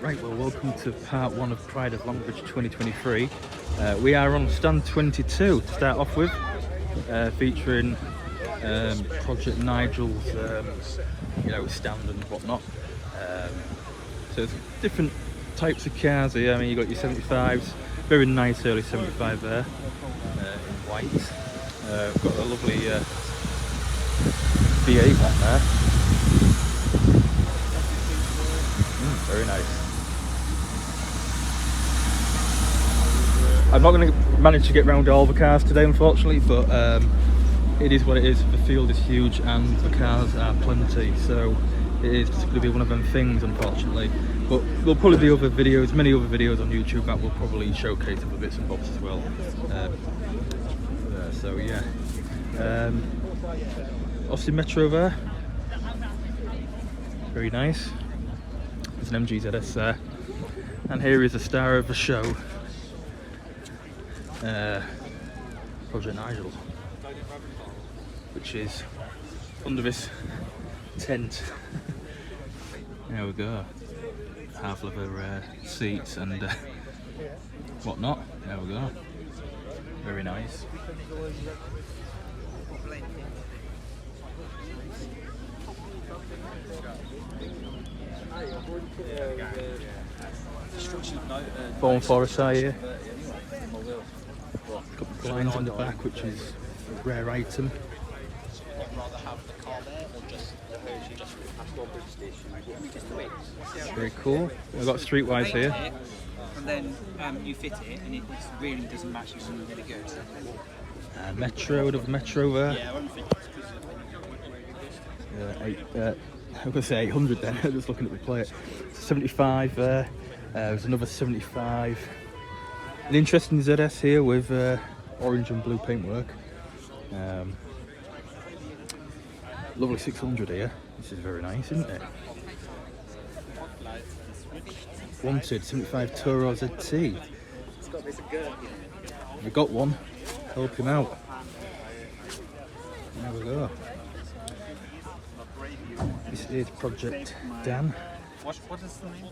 Right, well, welcome to part one of Pride of Longbridge 2023. We are on stand 22 to start off with, featuring Project Nigel's stand and whatnot. So there's different types of cars here. I mean, you've got your 75s, very nice early 75 there, in white. We've got a lovely V8 one there. Very nice. I'm not going to manage to get round all the cars today, unfortunately, but it is what it is. The field is huge and the cars are plenty, so it is just going to be one of them things, unfortunately. But there'll probably be other videos, many other videos on YouTube that will probably showcase other bits and bobs as well. So yeah, Austin Metro there, very nice. There's an MGZS there, and here is the star of the show, Project Nigel, which is under this tent. There we go, half leather seats and whatnot. There we go, very nice. Bone Forest here. Got blinds on the back, which is a rare item. Very cool. We've got streetwise here. And then you fit it, and it really doesn't match you something really good. Metro, the Metro there. I'm going to say 800 then, just looking at the plate. 75 there, there's another 75. An interesting ZS here with orange and blue paintwork. Lovely 600 here, this is very nice, isn't it? Wanted 75 Toro ZT. We got one, help him out. There we go. This is Project Dan. What is the name?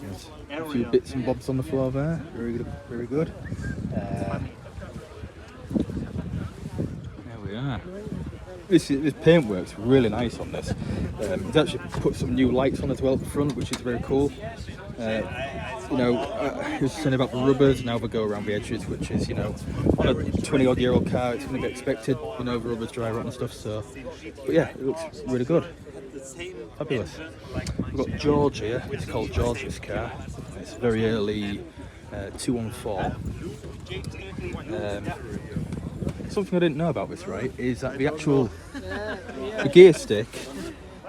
There's a few bits and bobs on the floor there. Very good, very good. There we are. This paintwork's really nice on this. It's actually put some new lights on as well at the front, which is very cool. He was saying about the rubbers, now they go around the edges, which is, on a 20-odd-year-old car, it's going to be expected, the rubbers dry rot and stuff, so. But yeah, it looks really good. Fabulous. We've got George here, it's called George's car. It's very early 214. Something I didn't know about this, right, is that the gear stick,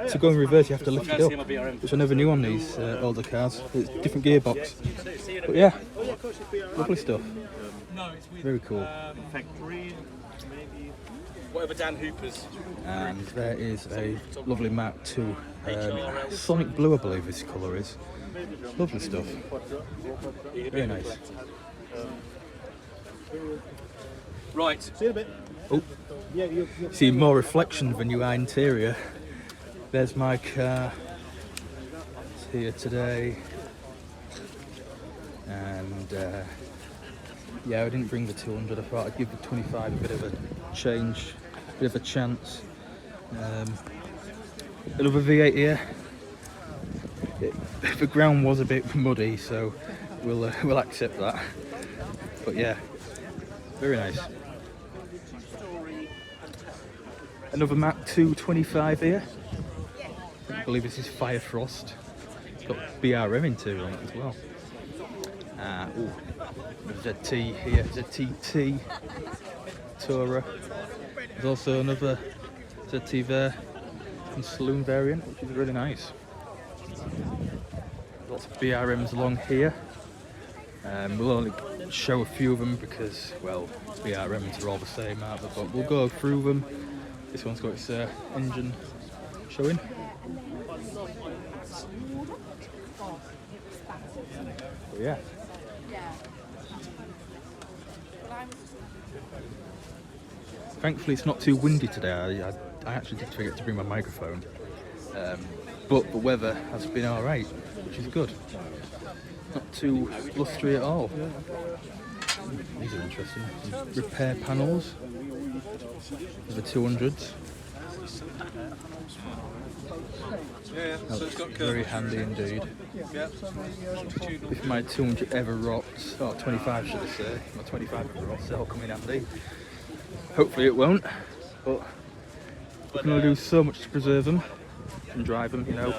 to go in reverse you have to lift it up, which I never knew on these older cars. It's a different gearbox. But yeah, lovely stuff. Very cool. Whatever Dan Hooper's. And there is a lovely Mark II. Sonic Blue, I believe this colour is. Lovely stuff. Very nice. Right. See you in a bit. Oh, see more reflection than you are interior. There's my car. It's here today. And yeah, I didn't bring the 200. I thought I'd give the 25 a bit of a change, a bit of a chance. Another V8 here. The ground was a bit muddy, so we'll accept that. But yeah, very nice. Another Mark II 25 here. I believe this is Fire Frost. It's got BRM interior on it as well. ZT here, ZTT Tourer. There's also another ZT there, in saloon variant, which is really nice. Lots of BRMs along here. We'll only show a few of them because, well, BRMs are all the same, aren't they? But we'll go through them. This one's got its engine showing. But yeah. Thankfully it's not too windy today. I actually did forget to bring my microphone. but the weather has been alright, which is good. Not too blustery at all. These are interesting. Some repair panels for the 200s. That's very handy indeed. If my 200 ever rots, or 25 should I say, my 25 ever rots, they'll come in handy. Hopefully it won't, but we can only do so much to preserve them and drive them, you know.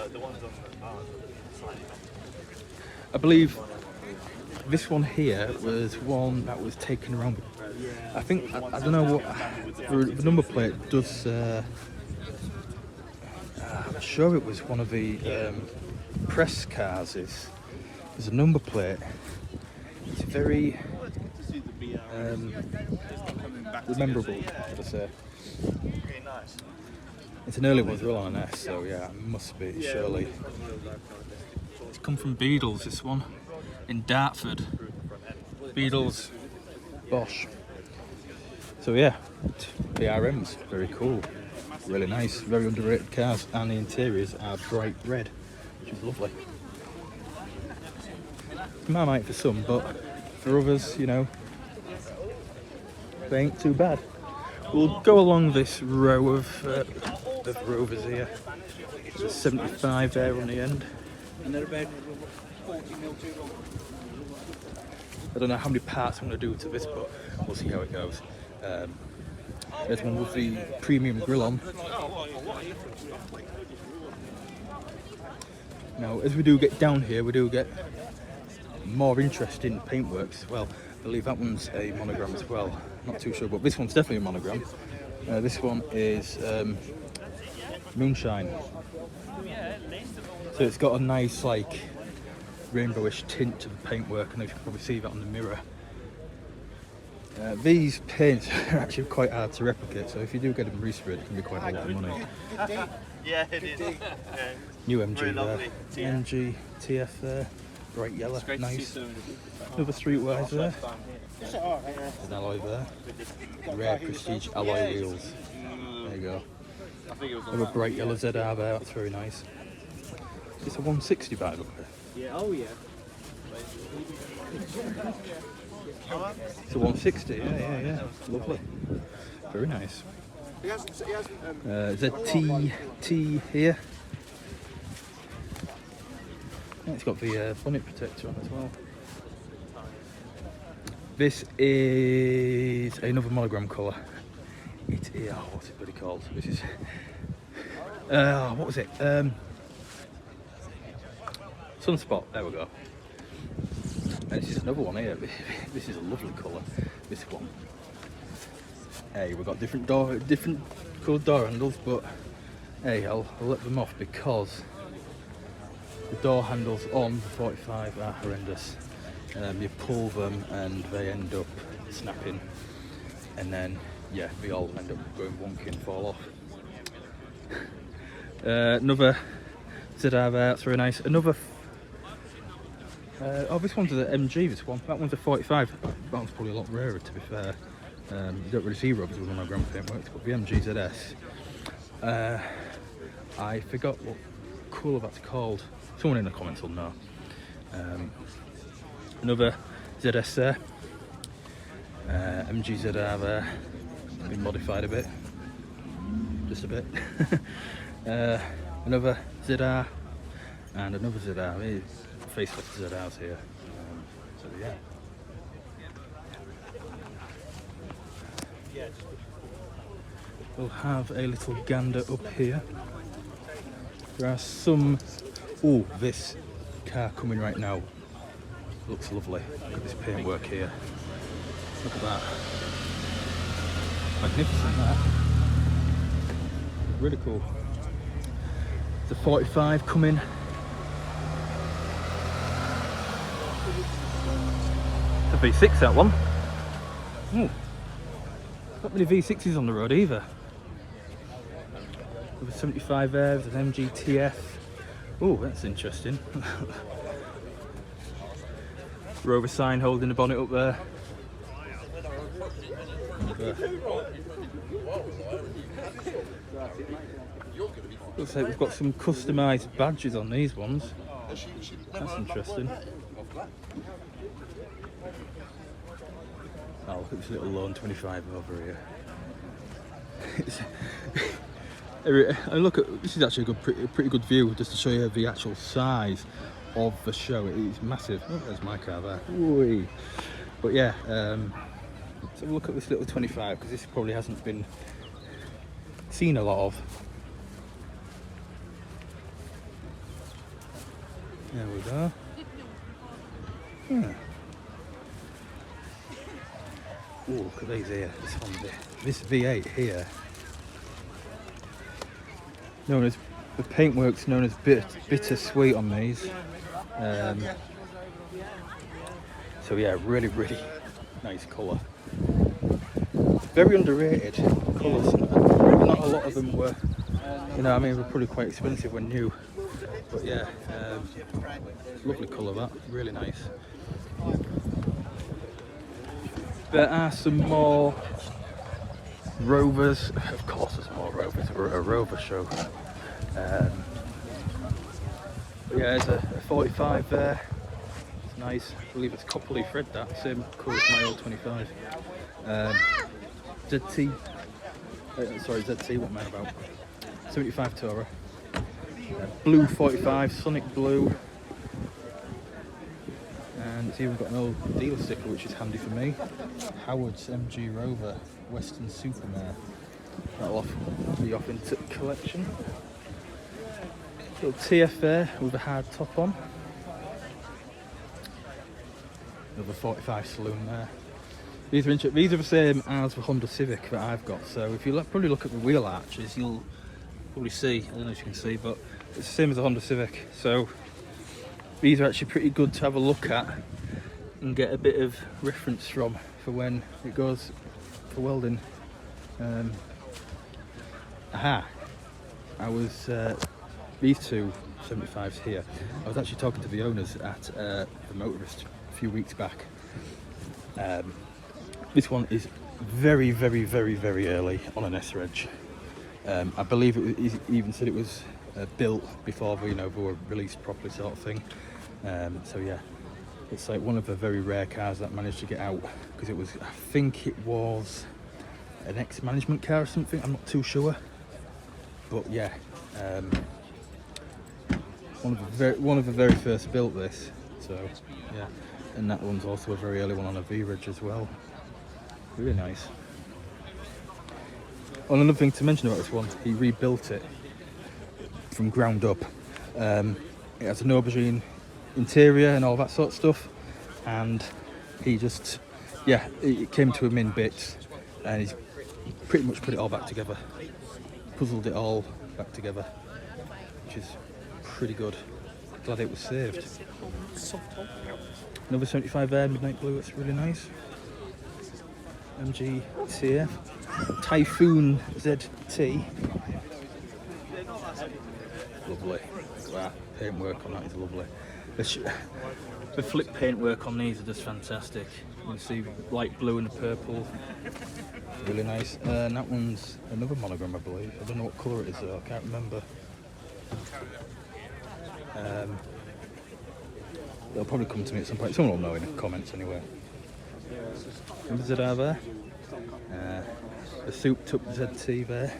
I believe this one here was one that was taken around. I think, I don't know what, the number plate does, I'm sure it was one of the press cars. There's a number plate. It's very rememberable, should I say. It's an early one as well on an S, so yeah, it must be, surely. It's come from Beadles, this one, in Dartford. Beadles, Bosch. So yeah, the RM's very cool. Really nice, very underrated cars, and the interiors are bright red, which is lovely. Marmite for some, but for others, you know, they ain't too bad. We'll go along this row of Rovers here. There's 75 there on the end. And they're about 40 mil too long. I don't know how many parts I'm going to do to this, but we'll see how it goes. There's one with the premium grille on. Now, as we do get down here, we do get more interesting paintworks as well. I believe that one's a monogram as well. Not too sure, but this one's definitely a monogram. This one is Moonshine. So it's got a nice, like, rainbowish tint to the paintwork, and you can probably see that on the mirror. These paints are actually quite hard to replicate, so if you do get them resprayed, it can be quite a lot of money. Yeah, it is. Yeah. New MG Very there, lovely. MG TF there, bright yellow, nice. Another Streetwise there, an alloy there, rare prestige alloy wheels. There you go. Another bright yellow ZR there, that's very nice. It's a 160 by the way. Yeah, oh yeah. It's a 160, yeah. Lovely. Very nice. ZT here. Yeah, it's got the bonnet protector on as well. This is another monogram colour. It is, what's it bloody called? This is, what was it? Sunspot, there we go. And this is another one here. This is a lovely colour, this one. Hey, we've got different coloured door handles, but hey, I'll let them off because the door handles on the 45 are horrendous. You pull them and they end up snapping, and then yeah, they all end up going wonky and fall off. Another ZR there, that's very nice. Another this one's an MG, this one. That one's a 45. That one's probably a lot rarer, to be fair. You don't really see rubbers with monogram paintworks, but the MG ZS. I forgot what colour that's called. Someone in the comments will know. Another ZS there. MG ZR there. Been modified a bit. Just a bit. Another ZR. And another ZR. Facelift ZRs here. So yeah. We'll have a little gander up here. There are some. Oh, this car coming right now looks lovely. Look at this paintwork here. Look at that. Magnificent, that. Really cool. The 45 coming. It's a V6, that one. Ooh. Not many V6s on the road either. With a 75 there, there's an MGTF. Oh, that's interesting. Rover sign holding the bonnet up there. Looks like we've got some customised badges on these ones. That's interesting. Oh, look at this little Lawn 25 over here. And look at this, is actually a pretty good view just to show you the actual size of the show. It is massive. Oh, there's my car there. Whee. But yeah, let's have a look at this little 25 because this probably hasn't been seen a lot of. There we go. Yeah. Oh, look at these here. This V8 here, known as the paintwork's known as bittersweet on these. So yeah, really nice colour. Very underrated colours. Not a lot of them were, you know, I mean, were probably quite expensive when new. But yeah, lovely colour that, really nice. There are some more Rovers, of course there's more Rovers, we're at a Rover show. Yeah, there's a 45 there, it's nice, I believe it's copperly thread, that, same colour as my old 25. ZT, what am I about? 75 Tourer. Blue 45, Sonic Blue. And it's even got an old deal sticker which is handy for me. Howard's MG Rover Western Supermare. That'll be off into collection. Little TF there with a hard top on. Another 45 saloon there. These are the same as the Honda Civic that I've got. So if you probably look at the wheel arches, you'll probably see. I don't know if you can see, but it's the same as the Honda Civic. So these are actually pretty good to have a look at and get a bit of reference from for when it goes for welding. I was these two 75s here. I was actually talking to the owners at the Motorist a few weeks back. This one is very early on an S-Reg. I believe it even said it was built before they were released properly, sort of thing. So yeah, it's like one of the very rare cars that managed to get out, because I think it was an ex-management car or something, I'm not too sure. But yeah, one of the very first built this. So yeah, and that one's also a very early one on a V-Reg as well. Really nice. Well, another thing to mention about this one, he rebuilt it from ground up. It has an aubergine interior and all that sort of stuff, and he just, yeah, it came to him in bits, and he's pretty much put it all back together, puzzled it all back together, which is pretty good. Glad it was saved. Another 75 there, midnight blue, it's really nice. MG TF, Typhoon ZT. Lovely. Look at that. Paintwork on that is lovely. The flip paintwork on these are just fantastic. You can see light blue and the purple. Really nice. And that one's another monogram, I believe. I don't know what colour it is though, I can't remember. They'll probably come to me at some point. Someone will know in the comments anyway. What does it have there? The souped up ZT there.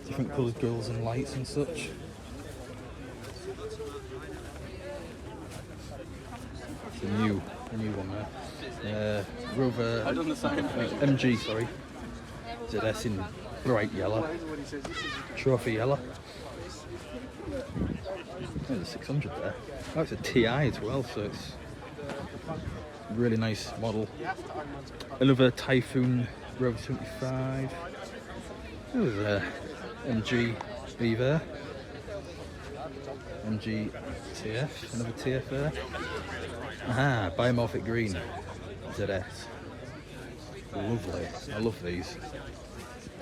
Different coloured grills and lights and such. It's a new one there. Rover MG, sorry. ZS in bright yellow. Trophy yellow. There's a 600 there. Oh, it's a TI as well, so it's a really nice model. Another Typhoon Rover 75. There's a MG B there. MG TF, another TF there. Aha, biomorphic green ZS. Lovely, I love these.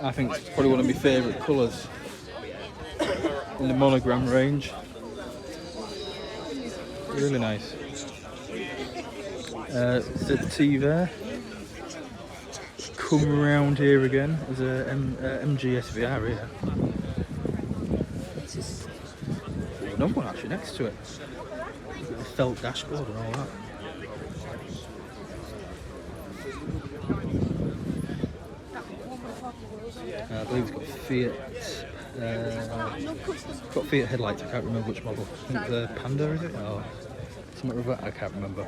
I think it's probably one of my favourite colours in the monogram range. Really nice. ZT there. Come around here again. There's a MG SVR here. another one actually next to it. The felt dashboard and all that. I believe it's got Fiat headlights. I can't remember which model. I think the Panda, is it? Or something like that. I can't remember.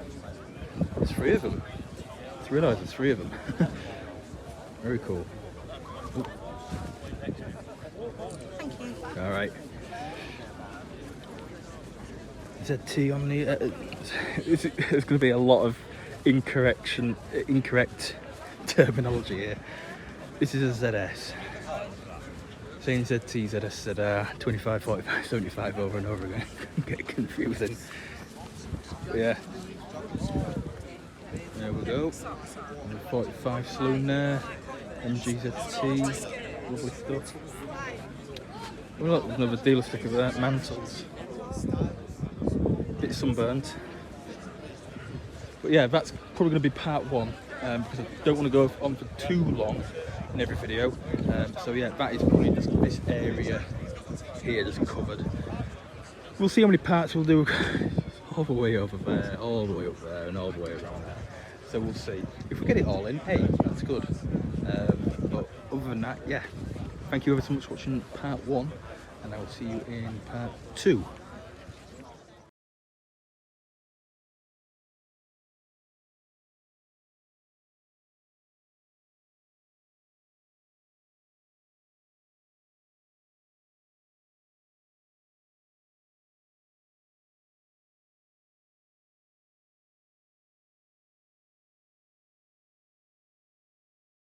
There's 3 of them. I just realised there's 3 of them. Very cool. Ooh. Thank you. All right. ZT on the. There's going to be a lot of incorrect terminology here. This is a ZS. Saying ZT, ZS, ZR, 25, 45, 75 over and over again. Get confusing. But yeah. There we go. 45 saloon there. MGZT. Lovely stuff. Oh look, there's another dealer sticker there. Mantles. Bit sunburnt. But yeah, that's probably going to be part 1. Because I don't want to go on for too long in every video. So yeah, that is probably just this area here just covered. We'll see how many parts we'll do all the way over there, all the way up there, and all the way around there. So we'll see. If we get it all in, hey, that's good. But other than that, yeah. Thank you ever so much for watching part 1, and I will see you in part 2.